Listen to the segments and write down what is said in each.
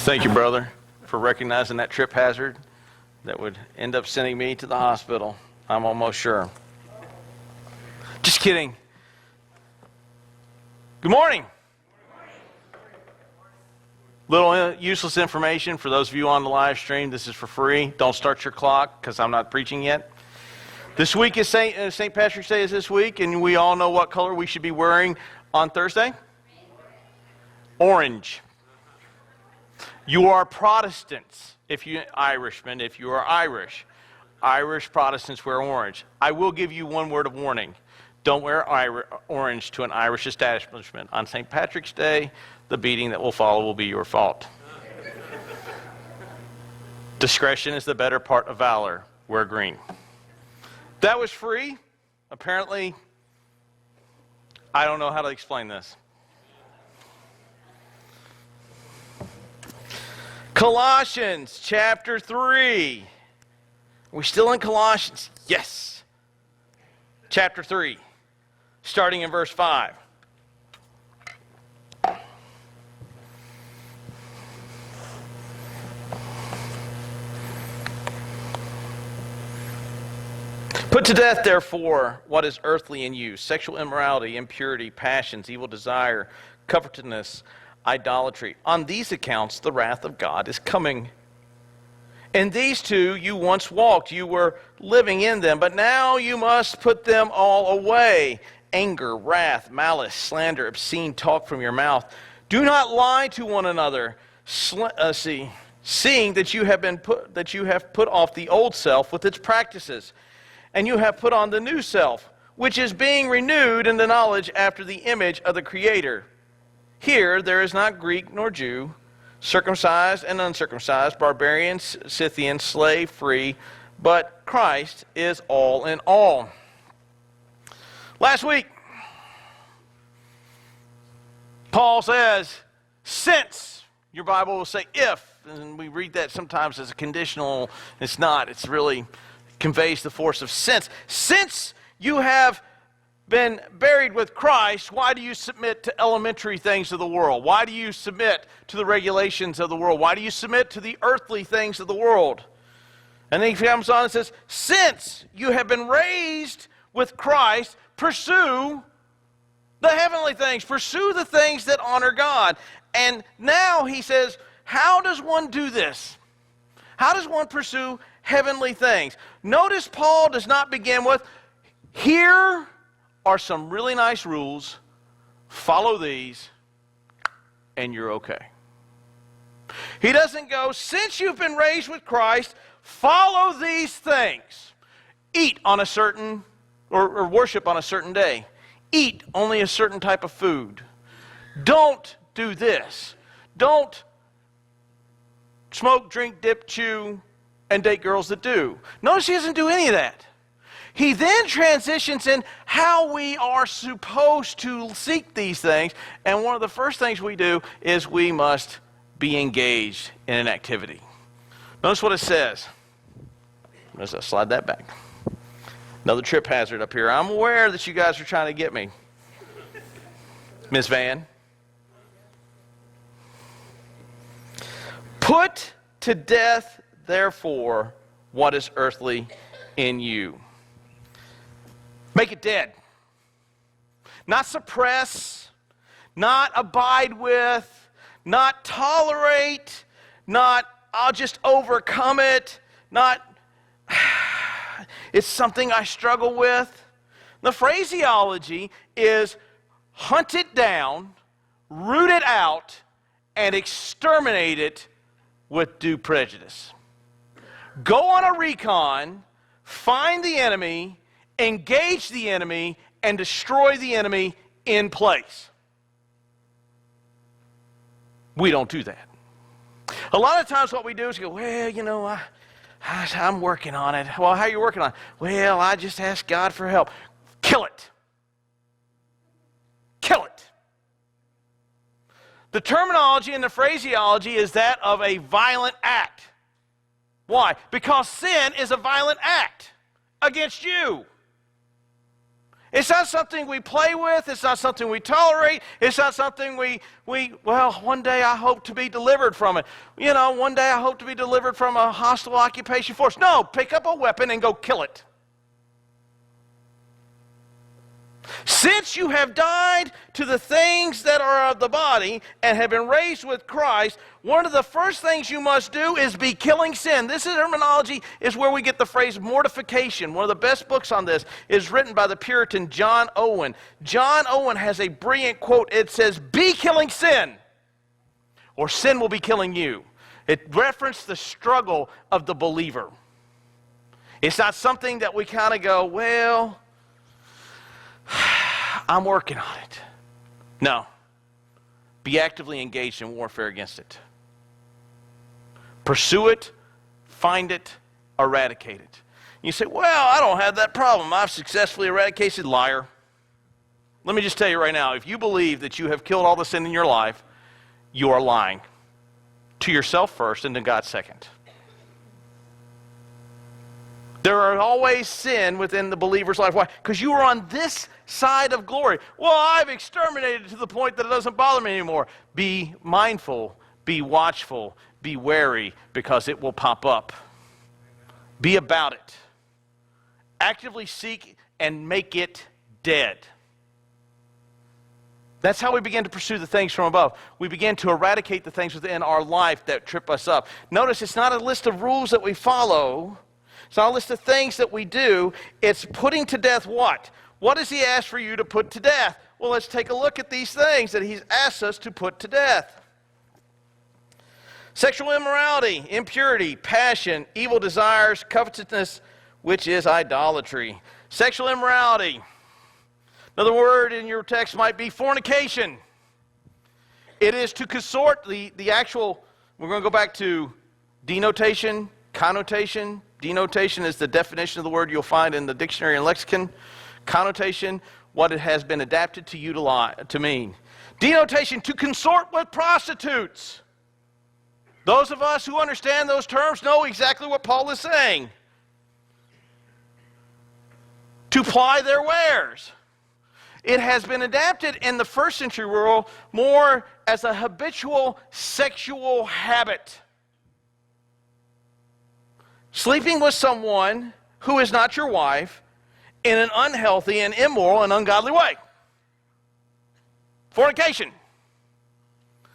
Thank you, brother, for recognizing that trip hazard that would end up sending me to the hospital. I'm almost sure. Just kidding. Good morning. Little useless information for those of you on the live stream. This is for free. Don't start your clock because I'm not preaching yet. This week is St. Patrick's Day is this week, and we all know what color we should be wearing on Thursday. Orange. You are Protestants, if you Irishmen, if you are Irish. Irish Protestants wear orange. I will give you one word of warning. Don't wear orange to an Irish establishment. On St. Patrick's Day, the beating that will follow will be your fault. Discretion is the better part of valor. Wear green. That was free. Apparently, I don't know how to explain this. Colossians chapter 3. Are we still in Colossians? Yes. Chapter 3, starting in verse 5. Put to death, therefore, what is earthly in you: sexual immorality, impurity, passions, evil desire, covetousness, idolatry. On these accounts, the wrath of God is coming. In these two you once walked. You were living in them, but now you must put them all away: anger, wrath, malice, slander, obscene talk from your mouth. Do not lie to one another, seeing that you have put off the old self with its practices, and you have put on the new self, which is being renewed in the knowledge after the image of the Creator. Here there is not Greek nor Jew, circumcised and uncircumcised, barbarian, Scythian, slave, free, but Christ is all in all. Last week, Paul says, since, your Bible will say if, and we read that sometimes as a conditional. It's not. It's really conveys the force of since. Since you have been buried with Christ, why do you submit to elementary things of the world? Why do you submit to the regulations of the world? Why do you submit to the earthly things of the world? And then he comes on and says, since you have been raised with Christ, pursue the heavenly things. Pursue the things that honor God. And now he says, how does one do this? How does one pursue heavenly things? Notice Paul does not begin with, here are some really nice rules, follow these, and you're okay. He doesn't go, since you've been raised with Christ, follow these things. Eat on a certain, or worship on a certain day. Eat only a certain type of food. Don't do this. Don't smoke, drink, dip, chew, and date girls that do. Notice he doesn't do any of that. He then transitions in how we are supposed to seek these things. And one of the first things we do is we must be engaged in an activity. Notice what it says. Let's slide that back. Another trip hazard up here. I'm aware that you guys are trying to get me. Ms. Van. Put to death, therefore, what is earthly in you. Make it dead. Not suppress, not abide with, not tolerate, not I'll just overcome it, not it's something I struggle with. The phraseology is hunt it down, root it out, and exterminate it with due prejudice. Go on a recon, find the enemy, engage the enemy, and destroy the enemy in place. We don't do that. A lot of times what we do is go, well, you know, I'm working on it. Well, how are you working on it? Well, I just ask God for help. Kill it. Kill it. The terminology and the phraseology is that of a violent act. Why? Because sin is a violent act against you. It's not something we play with. It's not something we tolerate. It's not something well, one day I hope to be delivered from it. One day I hope to be delivered from a hostile occupation force. No, pick up a weapon and go kill it. Since you have died to the things that are of the body and have been raised with Christ, one of the first things you must do is be killing sin. This terminology is where we get the phrase mortification. One of the best books on this is written by the Puritan John Owen. John Owen has a brilliant quote. It says, "Be killing sin, or sin will be killing you." It referenced the struggle of the believer. It's not something that we kind of go, well, I'm working on it. No. Be actively engaged in warfare against it. Pursue it, find it, eradicate it. You say, well, I don't have that problem. I've successfully eradicated. Liar. Let me just tell you right now, if you believe that you have killed all the sin in your life, you are lying. To yourself first and to God second. There are always sin within the believer's life. Why? Because you are on this side of glory. Well, I've exterminated to the point that it doesn't bother me anymore. Be mindful, be watchful, be wary, because it will pop up. Be about it. Actively seek and make it dead. That's how we begin to pursue the things from above. We begin to eradicate the things within our life that trip us up. Notice it's not a list of rules that we follow. It's not a list of things that we do. It's putting to death what? What does he ask for you to put to death? Well, let's take a look at these things that he's asked us to put to death. Sexual immorality, impurity, passion, evil desires, covetousness, which is idolatry. Sexual immorality. Another word in your text might be fornication. It is to consort, the actual, we're going to go back to denotation, connotation. Denotation is the definition of the word you'll find in the dictionary and lexicon. Connotation, what it has been adapted to mean. Denotation, to consort with prostitutes. Those of us who understand those terms know exactly what Paul is saying. To ply their wares. It has been adapted in the first century world more as a habitual sexual habit. Sleeping with someone who is not your wife in an unhealthy and immoral and ungodly way. Fornication.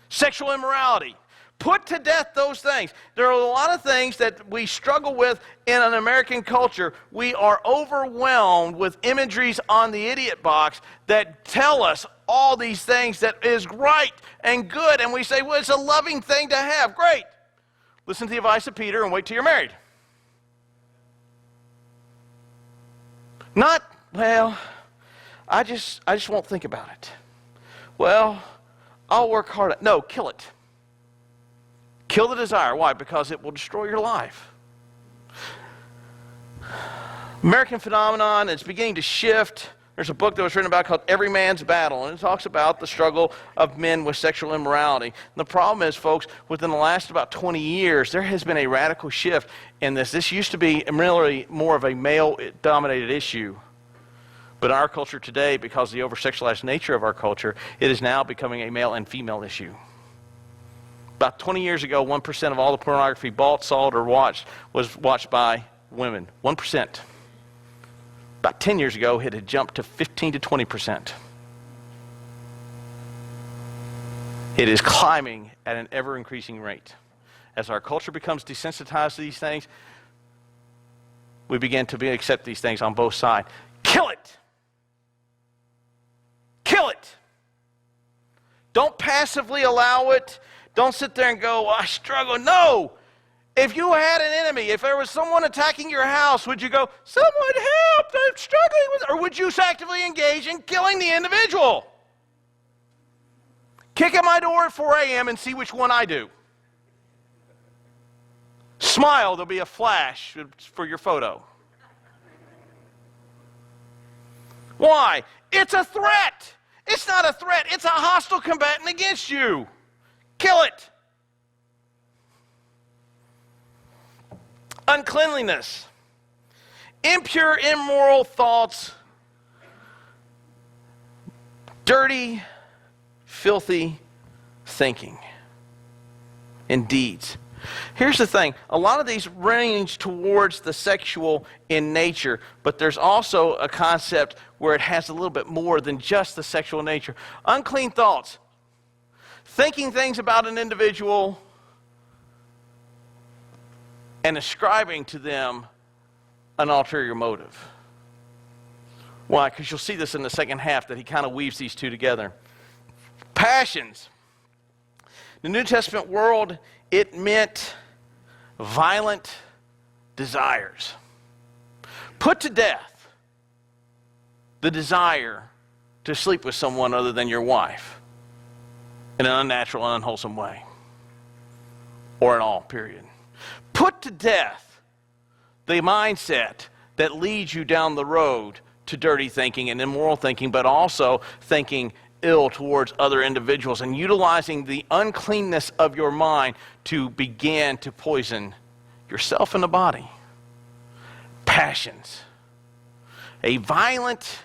Sexual immorality. Put to death those things. There are a lot of things that we struggle with in an American culture. We are overwhelmed with imageries on the idiot box that tell us all these things that is right and good. And we say, well, it's a loving thing to have. Great. Listen to the advice of Peter and wait till you're married. Not, well, I just won't think about it. Well, I'll work hard at it. No, kill it. Kill the desire. Why? Because it will destroy your life. American phenomenon is beginning to shift. There's a book that was written about called Every Man's Battle, and it talks about the struggle of men with sexual immorality. And the problem is, folks, within the last about 20 years, there has been a radical shift in this. This used to be really more of a male-dominated issue. But in our culture today, because of the over-sexualized nature of our culture, it is now becoming a male and female issue. About 20 years ago, 1% of all the pornography bought, sold, or watched was watched by women. 1%. About 10 years ago, it had jumped to 15 to 20%. It is climbing at an ever-increasing rate. As our culture becomes desensitized to these things, we begin to accept these things on both sides. Kill it! Kill it! Don't passively allow it. Don't sit there and go, I struggle. No! If you had an enemy, if there was someone attacking your house, would you go, someone help, I'm struggling with it? Or would you actively engage in killing the individual? Kick at my door at 4 a.m. and see which one I do. Smile, there'll be a flash for your photo. Why? It's a threat. It's not a threat. It's a hostile combatant against you. Kill it. Uncleanliness. Impure, immoral thoughts Dirty, filthy thinking and deeds. Here's the thing. A lot of these range towards the sexual in nature, but there's also a concept where it has a little bit more than just the sexual nature. Unclean thoughts. Thinking things about an individual and ascribing to them an ulterior motive. Why? Because you'll see this in the second half that he kind of weaves these two together. Passions. The New Testament world, it meant violent desires. Put to death the desire to sleep with someone other than your wife in an unnatural and unwholesome way. Or at all, period. Put to death the mindset that leads you down the road to dirty thinking and immoral thinking, but also thinking ill towards other individuals and utilizing the uncleanness of your mind to begin to poison yourself and the body. Passions. A violent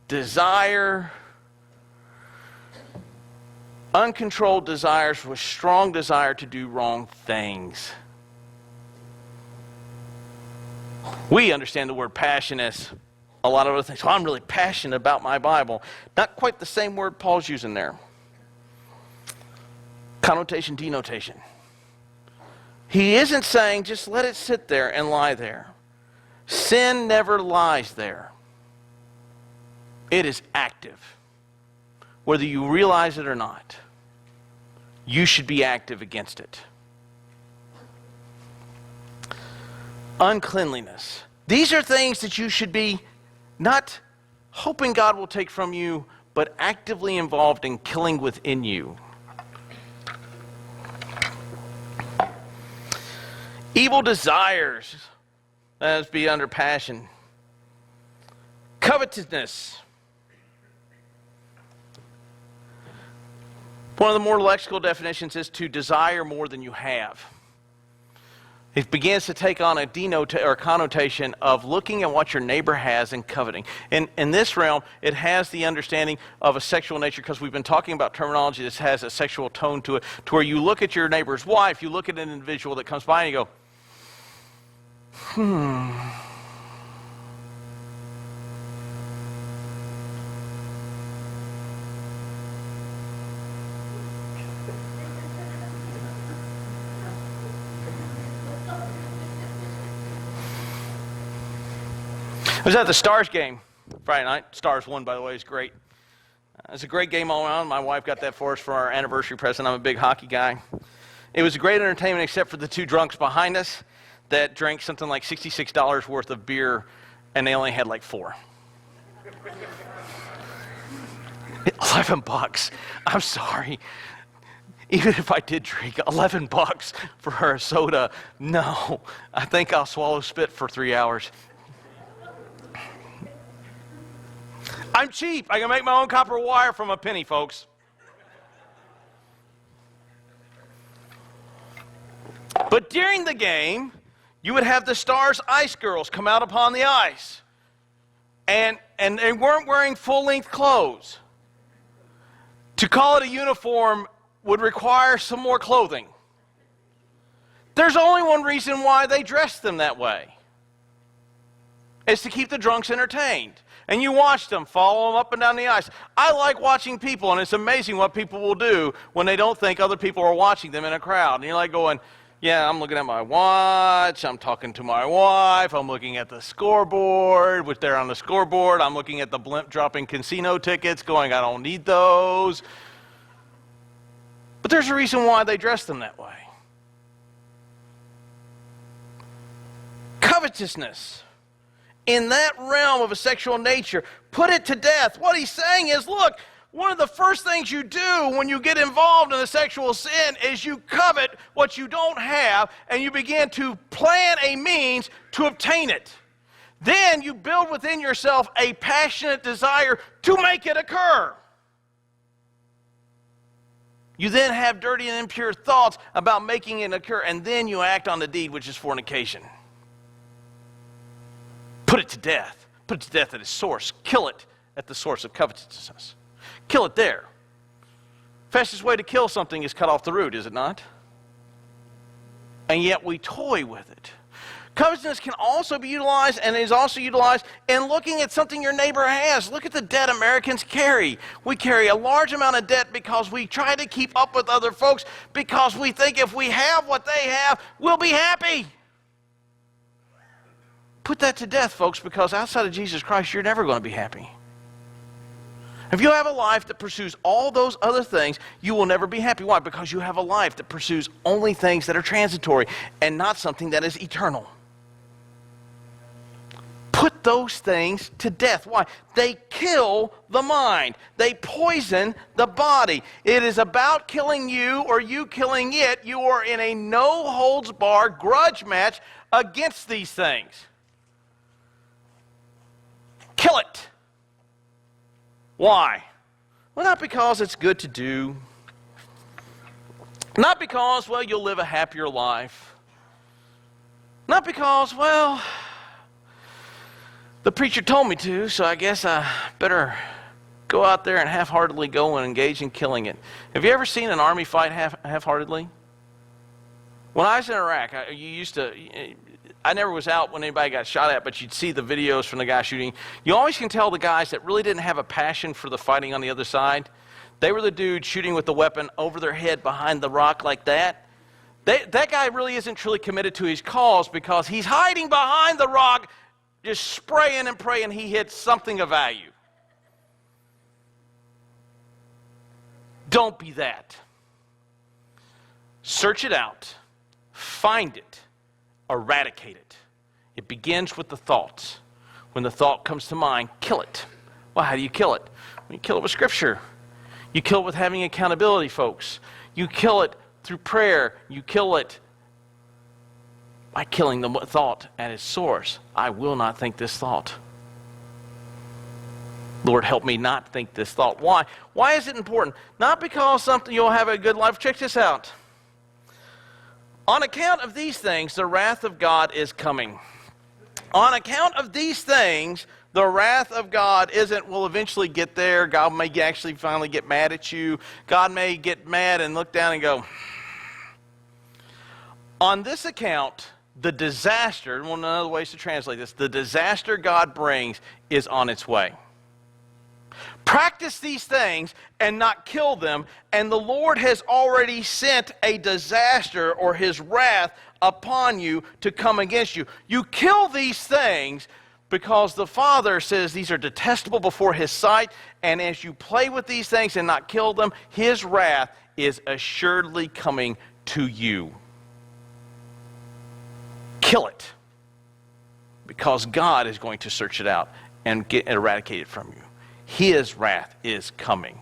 desire, uncontrolled desires with strong desire to do wrong things. We understand the word passion as a lot of other things. Well, I'm really passionate about my Bible. Not quite the same word Paul's using there. Connotation, denotation. He isn't saying just let it sit there and lie there. Sin never lies there. It is active. Whether you realize it or not, you should be active against it. Uncleanliness. These are things that you should be not hoping God will take from you, but actively involved in killing within you. Evil desires. Let us be under passion. Covetousness. One of the more lexical definitions is to desire more than you have. It begins to take on a connotation of looking at what your neighbor has and coveting. In this realm, it has the understanding of a sexual nature because we've been talking about terminology that has a sexual tone to it, to where you look at your neighbor's wife, you look at an individual that comes by and you go, I was at the Stars game Friday night. Stars won, by the way. It's great. It's a great game all around. My wife got that for us for our anniversary present. I'm a big hockey guy. It was a great entertainment except for the two drunks behind us that drank something like $66 worth of beer, and they only had like 4. $11. I'm sorry. Even if I did drink $11 for a soda, no. I think I'll swallow spit for 3 hours. I'm cheap. I can make my own copper wire from a penny, folks. But during the game, you would have the Stars ice girls come out upon the ice. And they weren't wearing full-length clothes. To call it a uniform would require some more clothing. There's only one reason why they dressed them that way. It's to keep the drunks entertained. And you watch them, follow them up and down the ice. I like watching people, and it's amazing what people will do when they don't think other people are watching them in a crowd. And you're like going, yeah, I'm looking at my watch, I'm talking to my wife, I'm looking at the scoreboard, which they're on the scoreboard, I'm looking at the blimp dropping casino tickets, going, I don't need those. But there's a reason why they dress them that way. Covetousness. In that realm of a sexual nature, put it to death. What he's saying is, look, one of the first things you do when you get involved in a sexual sin is you covet what you don't have, and you begin to plan a means to obtain it. Then you build within yourself a passionate desire to make it occur. You then have dirty and impure thoughts about making it occur, and then you act on the deed, which is fornication. Put it to death. Put it to death at its source. Kill it at the source of covetousness. Kill it there. Fastest way to kill something is cut off the root, is it not? And yet we toy with it. Covetousness can also be utilized, and is also utilized in looking at something your neighbor has. Look at the debt Americans carry. We carry a large amount of debt because we try to keep up with other folks, because we think if we have what they have, we'll be happy. Put that to death, folks, because outside of Jesus Christ, you're never going to be happy. If you have a life that pursues all those other things, you will never be happy. Why? Because you have a life that pursues only things that are transitory and not something that is eternal. Put those things to death. Why? They kill the mind. They poison the body. It is about killing you or you killing it. You are in a no-holds-barred grudge match against these things. Kill it. Why? Well, not because it's good to do. Not because, well, you'll live a happier life. Not because, well, the preacher told me to, so I guess I better go out there and half-heartedly go and engage in killing it. Have you ever seen an army fight half-heartedly? When I was in Iraq, I never was out when anybody got shot at, but you'd see the videos from the guy shooting. You always can tell the guys that really didn't have a passion for the fighting on the other side. They were the dude shooting with the weapon over their head behind the rock like that. That guy really isn't truly committed to his cause because he's hiding behind the rock, just spraying and praying he hits something of value. Don't be that. Search it out. Find it. Eradicate it. It begins with the thoughts. When the thought comes to mind, kill it. Well, how do you kill it? You kill it with Scripture. You kill it with having accountability, folks. You kill it through prayer. You kill it by killing the thought at its source. I will not think this thought. Lord, help me not think this thought. Why? Why is it important? Not because something you'll have a good life. Check this out. On account of these things, the wrath of God is coming. On account of these things, the wrath of God will eventually get there. God may actually finally get mad at you. God may get mad and look down and go, on this account, the disaster, one of the other ways to translate this, the disaster God brings is on its way. Practice these things and not kill them, and the Lord has already sent a disaster or his wrath upon you to come against you. You kill these things because the Father says these are detestable before his sight, and as you play with these things and not kill them, his wrath is assuredly coming to you. Kill it, because God is going to search it out and eradicate it from you. His wrath is coming.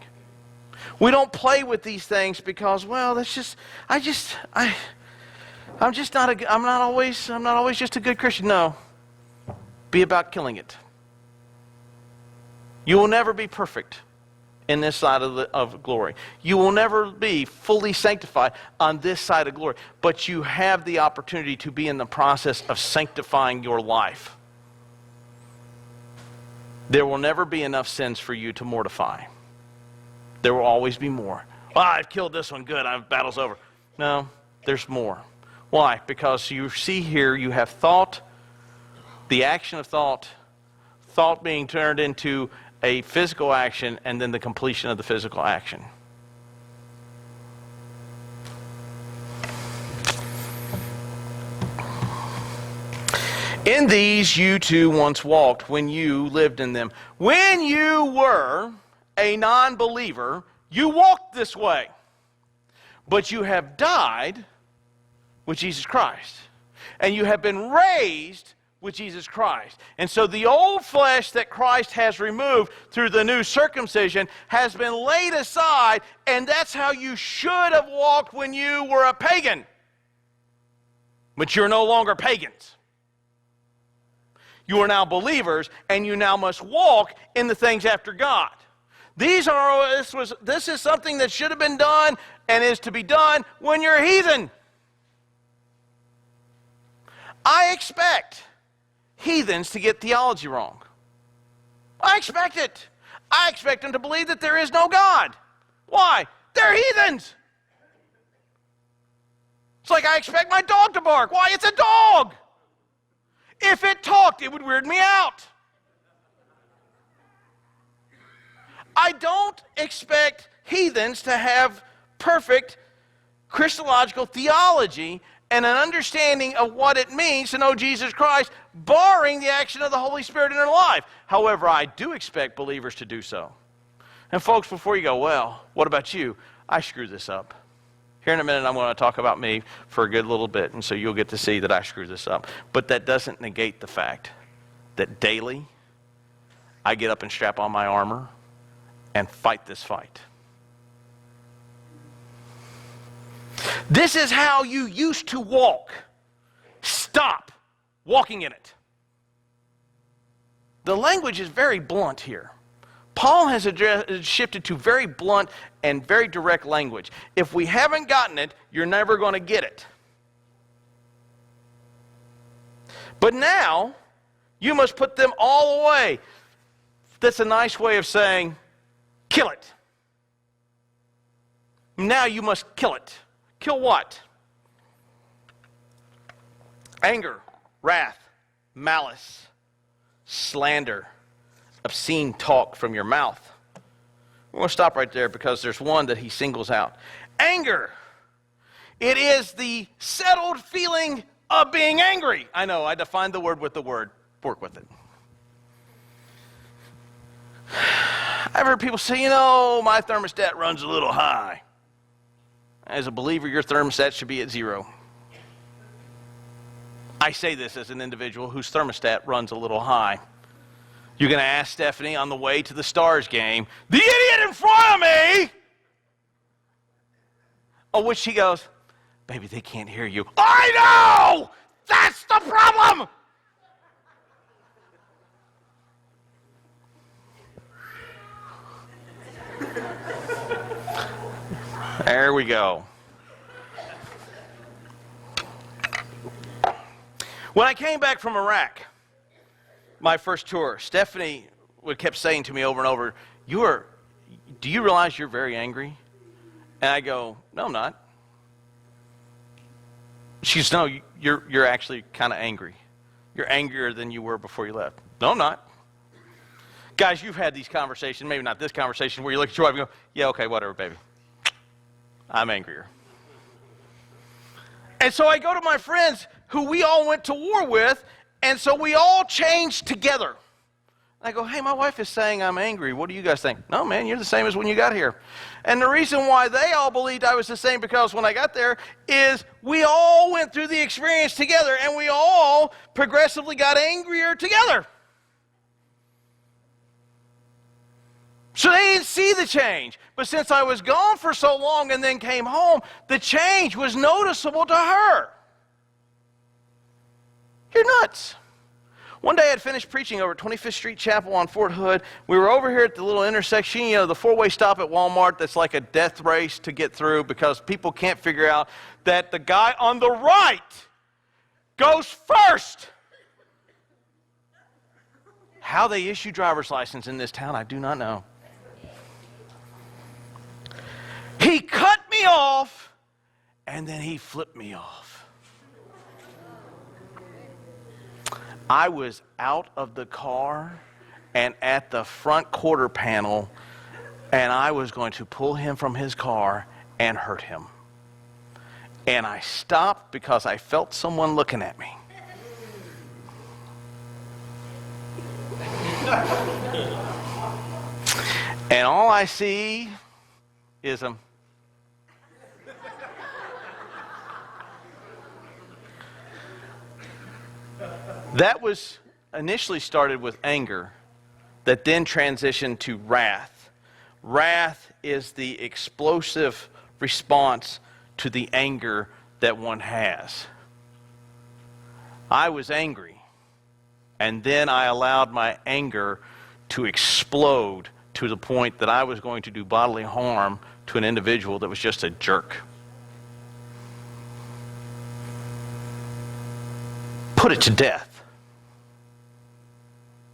We don't play with these things because, well, I'm not always just a good Christian. No. Be about killing it. You will never be perfect in this side of glory. You will never be fully sanctified on this side of glory, but you have the opportunity to be in the process of sanctifying your life. There will never be enough sins for you to mortify. There will always be more. Oh, I've killed this one. Good. Battle's over. No, there's more. Why? Because you see here you have thought, the action of thought being turned into a physical action, and then the completion of the physical action. In these you too once walked when you lived in them. When you were a non-believer, you walked this way. But you have died with Jesus Christ. And you have been raised with Jesus Christ. And so the old flesh that Christ has removed through the new circumcision has been laid aside, and that's how you should have walked when you were a pagan. But you're no longer pagans. You are now believers, and you now must walk in the things after God. This is something that should have been done and is to be done when you're a heathen. I expect heathens to get theology wrong. I expect it. I expect them to believe that there is no God. Why? They're heathens. It's like I expect my dog to bark. Why? It's a dog. If it talked, it would weird me out. I don't expect heathens to have perfect Christological theology and an understanding of what it means to know Jesus Christ, barring the action of the Holy Spirit in their life. However, I do expect believers to do so. And folks, before you go, well, what about you? I screwed this up. Here in a minute, I'm going to talk about me for a good little bit, and so you'll get to see that I screwed this up. But that doesn't negate the fact that daily I get up and strap on my armor and fight this fight. This is how you used to walk. Stop walking in it. The language is very blunt here. Paul has shifted to very blunt and very direct language. If we haven't gotten it, you're never going to get it. But now, you must put them all away. That's a nice way of saying, kill it. Now you must kill it. Kill what? Anger, wrath, malice, slander, obscene talk from your mouth. We're going to stop right there because there's one that he singles out. Anger. It is the settled feeling of being angry. I know, I defined the word with the word. Work with it. I've heard people say, my thermostat runs a little high. As a believer, your thermostat should be at 0. I say this as an individual whose thermostat runs a little high. You're going to ask Stephanie on the way to the Stars game, the idiot in front of me! On which she goes, baby, they can't hear you. I know! That's the problem! There we go. When I came back from Iraq, my first tour, Stephanie kept saying to me over and over, do you realize you're very angry? And I go, no, I'm not. She says, no, you're actually kind of angry. You're angrier than you were before you left. No, I'm not. Guys, you've had these conversations, maybe not this conversation, where you look at your wife and go, yeah, okay, whatever, baby. I'm angrier. And so I go to my friends who we all went to war with, and so we all changed together. I go, hey, my wife is saying I'm angry. What do you guys think? No, man, you're the same as when you got here. And the reason why they all believed I was the same because when I got there is we all went through the experience together, and we all progressively got angrier together. So they didn't see the change. But since I was gone for so long and then came home, the change was noticeable to her. You're nuts. One day I had finished preaching over at 25th Street Chapel on Fort Hood. We were over here at the little intersection, the 4-way stop at Walmart that's like a death race to get through because people can't figure out that the guy on the right goes first. How they issue driver's license in this town, I do not know. He cut me off, and then he flipped me off. I was out of the car and at the front quarter panel, and I was going to pull him from his car and hurt him. And I stopped because I felt someone looking at me. And all I see is him. That was initially started with anger, that then transitioned to wrath. Wrath is the explosive response to the anger that one has. I was angry, and then I allowed my anger to explode to the point that I was going to do bodily harm to an individual that was just a jerk. Put it to death.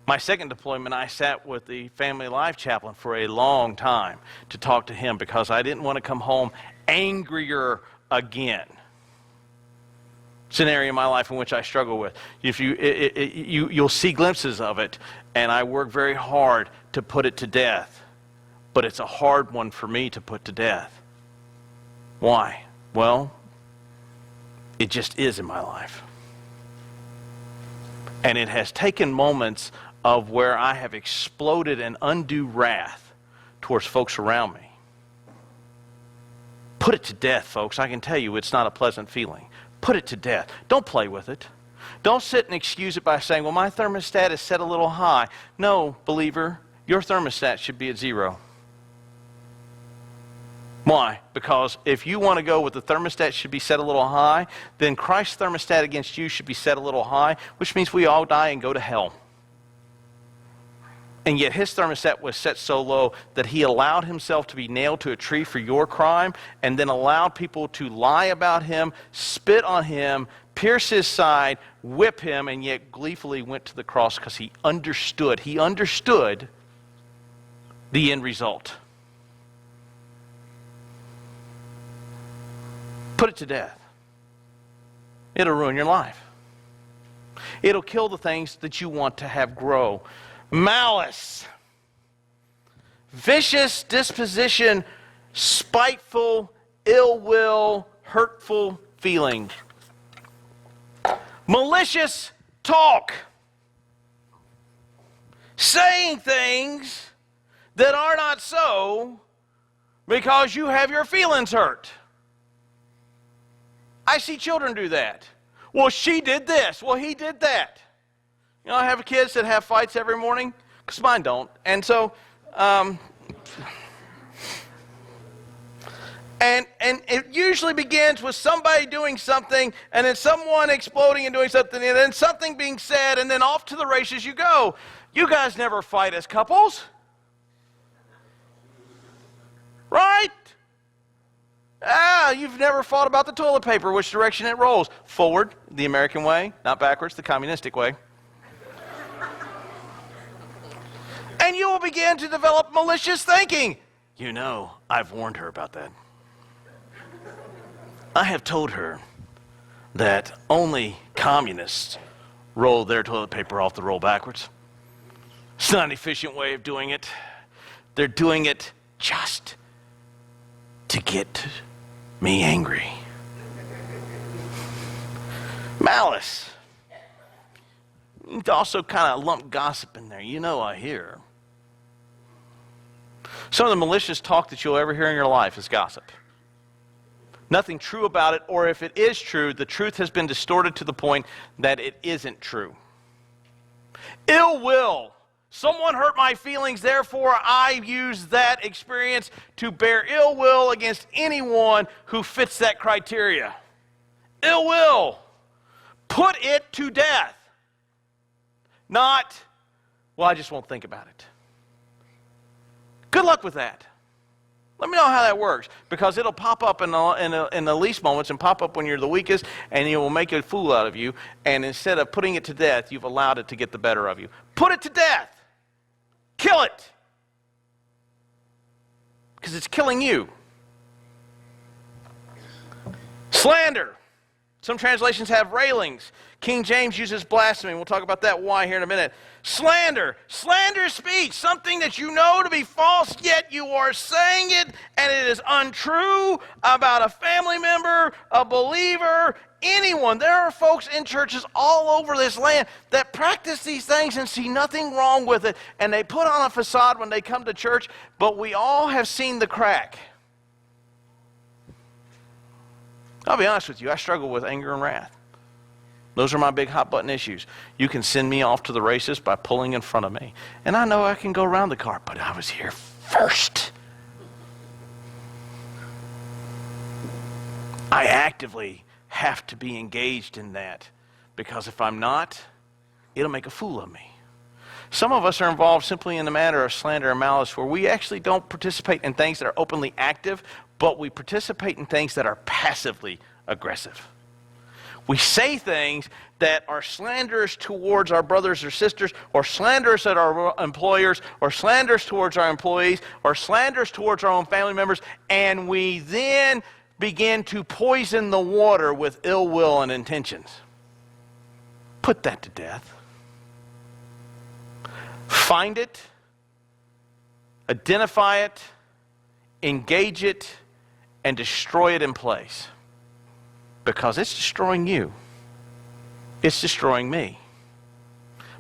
My second deployment, I sat with the family life chaplain for a long time to talk to him because I didn't want to come home angrier again. It's an area in my life in which I struggle with. If you'll see glimpses of it, and I work very hard to put it to death. But it's a hard one for me to put to death. Why? Well, it just is in my life. And it has taken moments of where I have exploded in undue wrath towards folks around me. Put it to death, folks. I can tell you it's not a pleasant feeling. Put it to death. Don't play with it. Don't sit and excuse it by saying, well, my thermostat is set a little high. No, believer, your thermostat should be at 0. Why? Because if you want to go with the thermostat should be set a little high, then Christ's thermostat against you should be set a little high, which means we all die and go to hell. And yet his thermostat was set so low that he allowed himself to be nailed to a tree for your crime, and then allowed people to lie about him, spit on him, pierce his side, whip him, and yet gleefully went to the cross because he understood. He understood the end result. Put it to death. It'll ruin your life. It'll kill the things that you want to have grow. Malice, vicious disposition, spiteful, ill will, hurtful feeling. Malicious talk, saying things that are not so because you have your feelings hurt. I see children do that. Well, she did this. Well, he did that. You know, I have kids that have fights every morning, because mine don't. And so, and it usually begins with somebody doing something, and then someone exploding and doing something, and then something being said, and then off to the races you go. You guys never fight as couples. Right? You've never fought about the toilet paper, which direction it rolls. Forward, the American way, not backwards, the communistic way. And you will begin to develop malicious thinking. You know, I've warned her about that. I have told her that only communists roll their toilet paper off the roll backwards. It's not an efficient way of doing it. They're doing it just to get me angry. Malice. You can also kind of lump gossip in there. You know, I hear. Some of the malicious talk that you'll ever hear in your life is gossip. Nothing true about it, or if it is true, the truth has been distorted to the point that it isn't true. Ill will. Someone hurt my feelings, therefore I use that experience to bear ill will against anyone who fits that criteria. Ill will. Put it to death. Not, well, I just won't think about it. Good luck with that. Let me know how that works, because it'll pop up in the least moments and pop up when you're the weakest, and it will make a fool out of you. And instead of putting it to death, you've allowed it to get the better of you. Put it to death. Kill it. Because it's killing you. Slander. Some translations have railings. King James uses blasphemy. We'll talk about that why here in a minute. Slander. Slander speech. Something that you know to be false, yet you are saying it, and it is untrue about a family member, a believer, anyone. There are folks in churches all over this land that practice these things and see nothing wrong with it, and they put on a facade when they come to church, but we all have seen the crack. I'll be honest with you, I struggle with anger and wrath. Those are my big hot button issues. You can send me off to the races by pulling in front of me. And I know I can go around the car, but I was here first. I actively have to be engaged in that, because if I'm not, it'll make a fool of me. Some of us are involved simply in the matter of slander and malice, where we actually don't participate in things that are openly active, but we participate in things that are passively aggressive. We say things that are slanderous towards our brothers or sisters, or slanderous at our employers, or slanderous towards our employees, or slanderous towards our own family members, and we then begin to poison the water with ill will and intentions. Put that to death. Find it, identify it, engage it, and destroy it in place. Because it's destroying you. It's destroying me.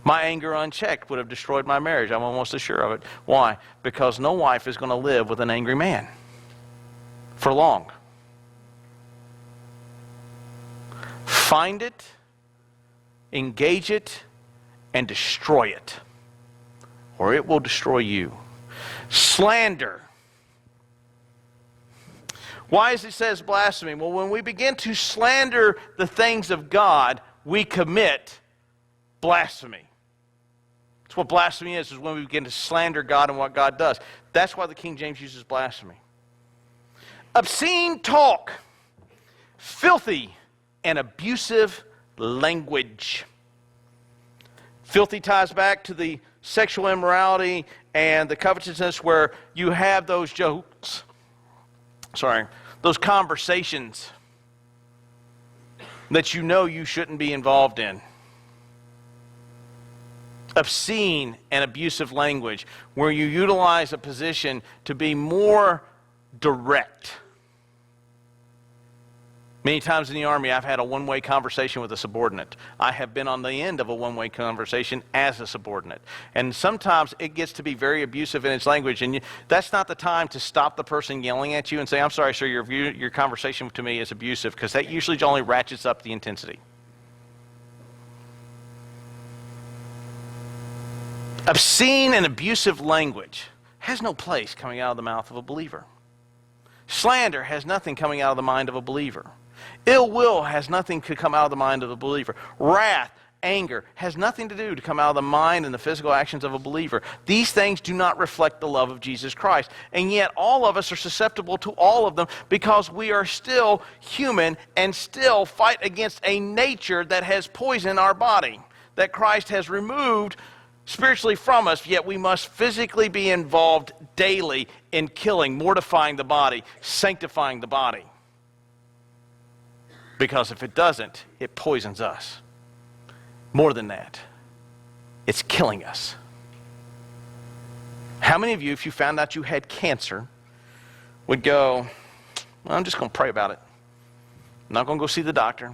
My anger unchecked would have destroyed my marriage. I'm almost as sure of it. Why? Because no wife is going to live with an angry man for long. Find it, engage it, and destroy it, or it will destroy you. Slander. Why does it say blasphemy? Well, when we begin to slander the things of God, we commit blasphemy. That's what blasphemy is when we begin to slander God and what God does. That's why the King James uses blasphemy. Obscene talk, filthy and abusive language. Filthy ties back to the sexual immorality and the covetousness where you have those jokes. Those conversations that you know you shouldn't be involved in. Obscene and abusive language, where you utilize a position to be more direct. Many times in the Army, I've had a one-way conversation with a subordinate. I have been on the end of a one-way conversation as a subordinate. And sometimes it gets to be very abusive in its language, and that's not the time to stop the person yelling at you and say, I'm sorry, sir, your conversation to me is abusive, because that usually only ratchets up the intensity. Obscene and abusive language has no place coming out of the mouth of a believer. Slander has nothing coming out of the mind of a believer. Ill will has nothing to come out of the mind of the believer. Wrath, anger has nothing to do to come out of the mind and the physical actions of a believer. These things do not reflect the love of Jesus Christ. And yet all of us are susceptible to all of them because we are still human and still fight against a nature that has poisoned our body, that Christ has removed spiritually from us, yet we must physically be involved daily in killing, mortifying the body, sanctifying the body. Because if it doesn't, it poisons us. More than that, it's killing us. How many of you, if you found out you had cancer, would go, well, I'm just going to pray about it. I'm not going to go see the doctor,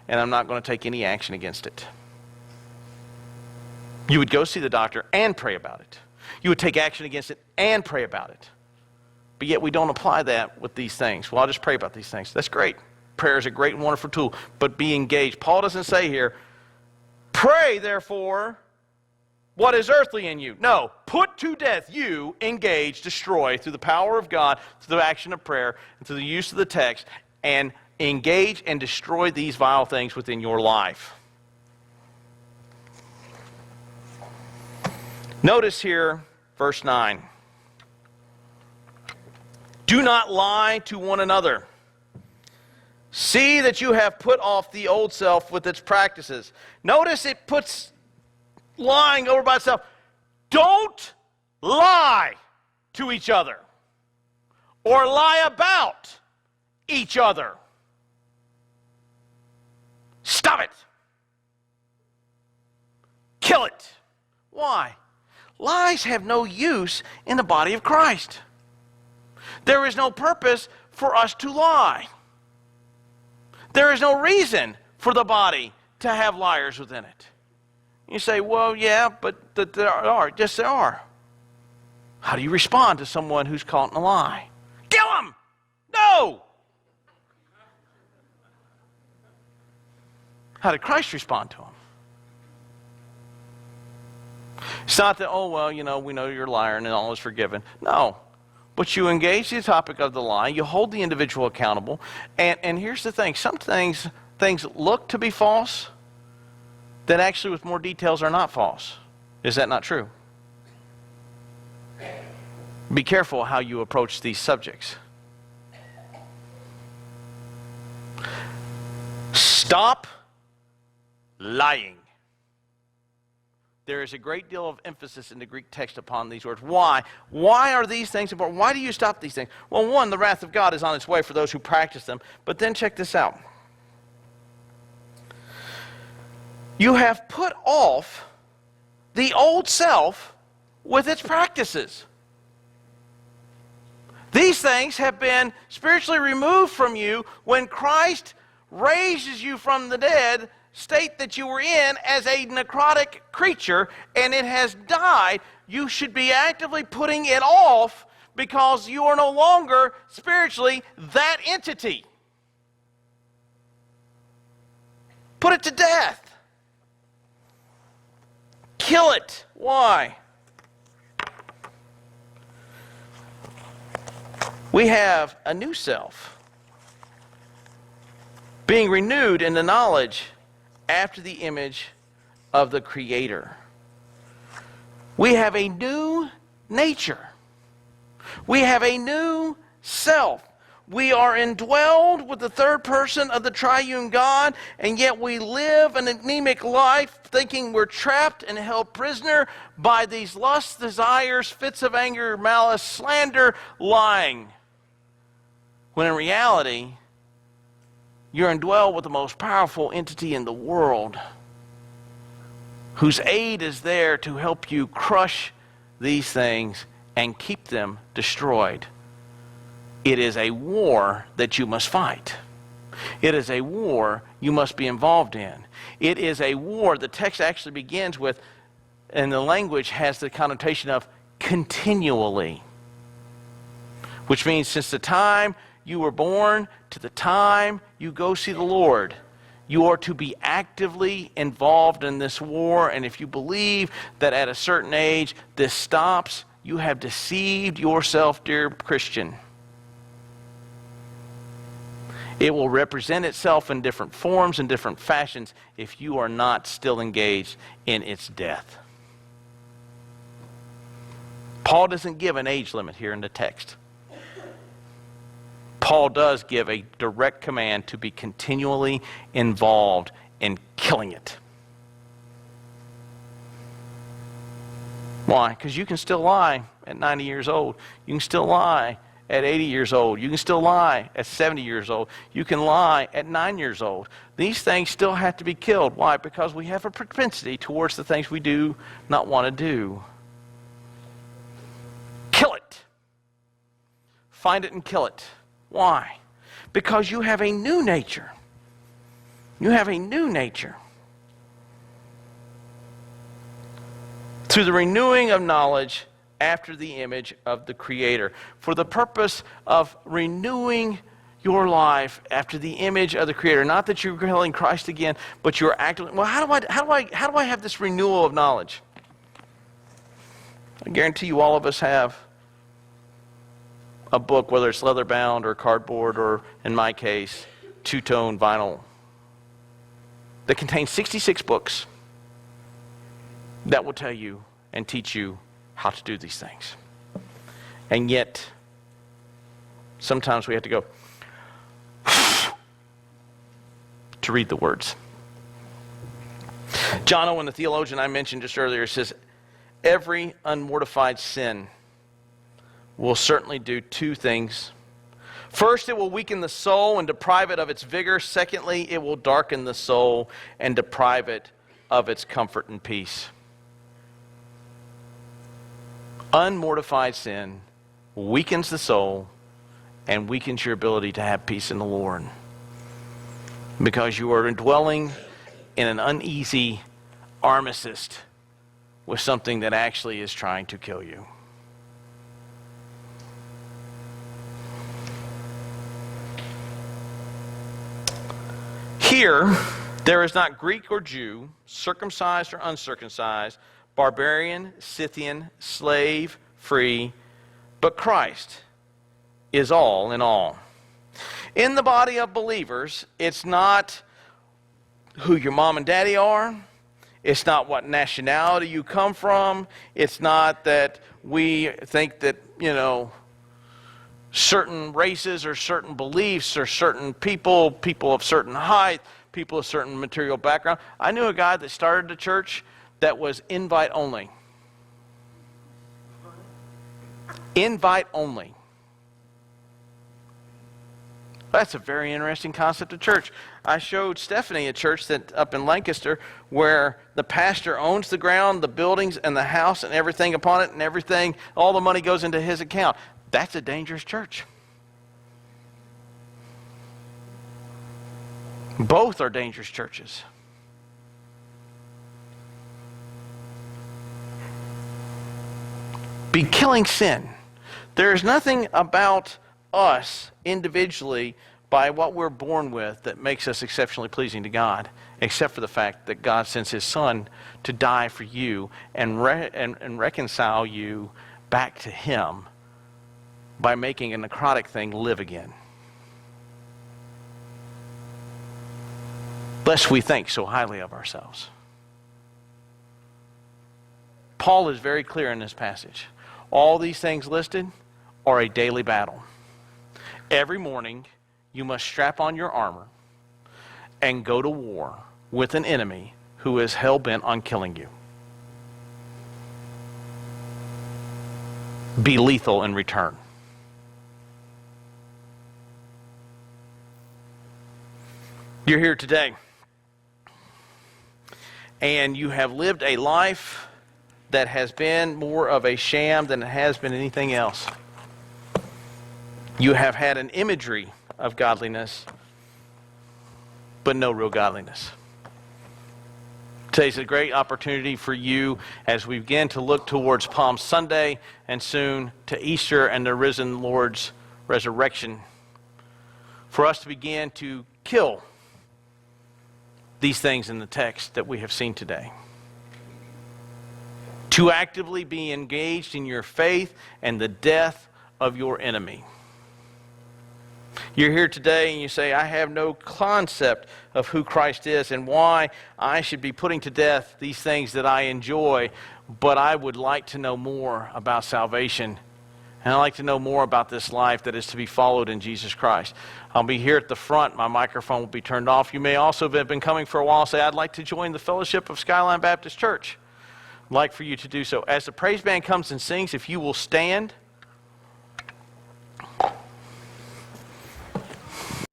and I'm not going to take any action against it? You would go see the doctor and pray about it. You would take action against it and pray about it. But yet we don't apply that with these things. Well, I'll just pray about these things. That's great. Prayer is a great and wonderful tool, but be engaged. Paul doesn't say here, pray, therefore, what is earthly in you. No, put to death, you engage, destroy, through the power of God, through the action of prayer, and through the use of the text, and engage and destroy these vile things within your life. Notice here, verse 9. Do not lie to one another. See that you have put off the old self with its practices. Notice it puts lying over by itself. Don't lie to each other or lie about each other. Stop it. Kill it. Why? Lies have no use in the body of Christ. There is no purpose for us to lie. There is no reason for the body to have liars within it. You say, well, yeah, but there are. Yes, there are. How do you respond to someone who's caught in a lie? Kill him! No! How did Christ respond to him? It's not that, oh, well, we know you're a liar and all is forgiven. No. But you engage the topic of the lie. You hold the individual accountable. And here's the thing. Some things look to be false that actually with more details are not false. Is that not true? Be careful how you approach these subjects. Stop lying. There is a great deal of emphasis in the Greek text upon these words. Why? Why are these things important? Why do you stop these things? Well, one, the wrath of God is on its way for those who practice them. But then check this out. You have put off the old self with its practices. These things have been spiritually removed from you when Christ raises you from the dead, state that you were in as a necrotic creature, and it has died. You should be actively putting it off because you are no longer spiritually that entity. Put it to death. Kill it. Why? We have a new self being renewed in the knowledge after the image of the Creator. We have a new nature. We have a new self. We are indwelled with the third person of the triune God, and yet we live an anemic life thinking we're trapped and held prisoner by these lusts, desires, fits of anger, malice, slander, lying. When in reality, you're indwelled with the most powerful entity in the world, whose aid is there to help you crush these things and keep them destroyed. It is a war that you must fight. It is a war you must be involved in. It is a war. The text actually begins with, and the language has the connotation of continually, which means since the time you were born to the time you go see the Lord, you are to be actively involved in this war. And if you believe that at a certain age this stops, you have deceived yourself, dear Christian. It will represent itself in different forms and different fashions if you are not still engaged in its death. Paul doesn't give an age limit here in the text. Paul does give a direct command to be continually involved in killing it. Why? Because you can still lie at 90 years old. You can still lie at 80 years old. You can still lie at 70 years old. You can lie at 9 years old. These things still have to be killed. Why? Because we have a propensity towards the things we do not want to do. Kill it. Find it and kill it. Why? Because you have a new nature. You have a new nature. Through the renewing of knowledge after the image of the Creator, for the purpose of renewing your life after the image of the Creator. Not that you're killing Christ again, but you're actively. Well, how do I have this renewal of knowledge? I guarantee you, all of us have a book, whether it's leather bound or cardboard, or in my case, two-tone vinyl, that contains 66 books that will tell you and teach you how to do these things. And yet, sometimes we have to go to read the words. John Owen, the theologian I mentioned just earlier, says, every unmortified sin will certainly do two things. First, it will weaken the soul and deprive it of its vigor. Secondly, it will darken the soul and deprive it of its comfort and peace. Unmortified sin weakens the soul and weakens your ability to have peace in the Lord, because you are dwelling in an uneasy armistice with something that actually is trying to kill you. Here, there is not Greek or Jew, circumcised or uncircumcised, barbarian, Scythian, slave, free, but Christ is all in all. In the body of believers, it's not who your mom and daddy are. It's not what nationality you come from. It's not that we think that, certain races or certain beliefs or certain people of certain height, people of a certain material background. I knew a guy that started a church that was invite only. Invite only. That's a very interesting concept of church. I showed Stephanie a church that up in Lancaster where the pastor owns the ground, the buildings, and the house, and everything upon it, and everything, all the money goes into his account. That's a dangerous church. Both are dangerous churches. Be killing sin. There's nothing about us individually by what we're born with that makes us exceptionally pleasing to God, except for the fact that God sends his son to die for you and reconcile you back to him by making a necrotic thing live again. Lest we think so highly of ourselves. Paul is very clear in this passage. All these things listed are a daily battle. Every morning, you must strap on your armor and go to war with an enemy who is hell-bent on killing you. Be lethal in return. You're here today, and you have lived a life that has been more of a sham than it has been anything else. You have had an imagery of godliness, but no real godliness. Today's a great opportunity for you as we begin to look towards Palm Sunday and soon to Easter and the risen Lord's resurrection, for us to begin to kill these things in the text that we have seen today. To actively be engaged in your faith and the death of your enemy. You're here today and you say, I have no concept of who Christ is and why I should be putting to death these things that I enjoy, but I would like to know more about salvation. And I'd like to know more about this life that is to be followed in Jesus Christ. I'll be here at the front. My microphone will be turned off. You may also have been coming for a while and say, I'd like to join the fellowship of Skyline Baptist Church. I'd like for you to do so. As the praise band comes and sings, if you will stand,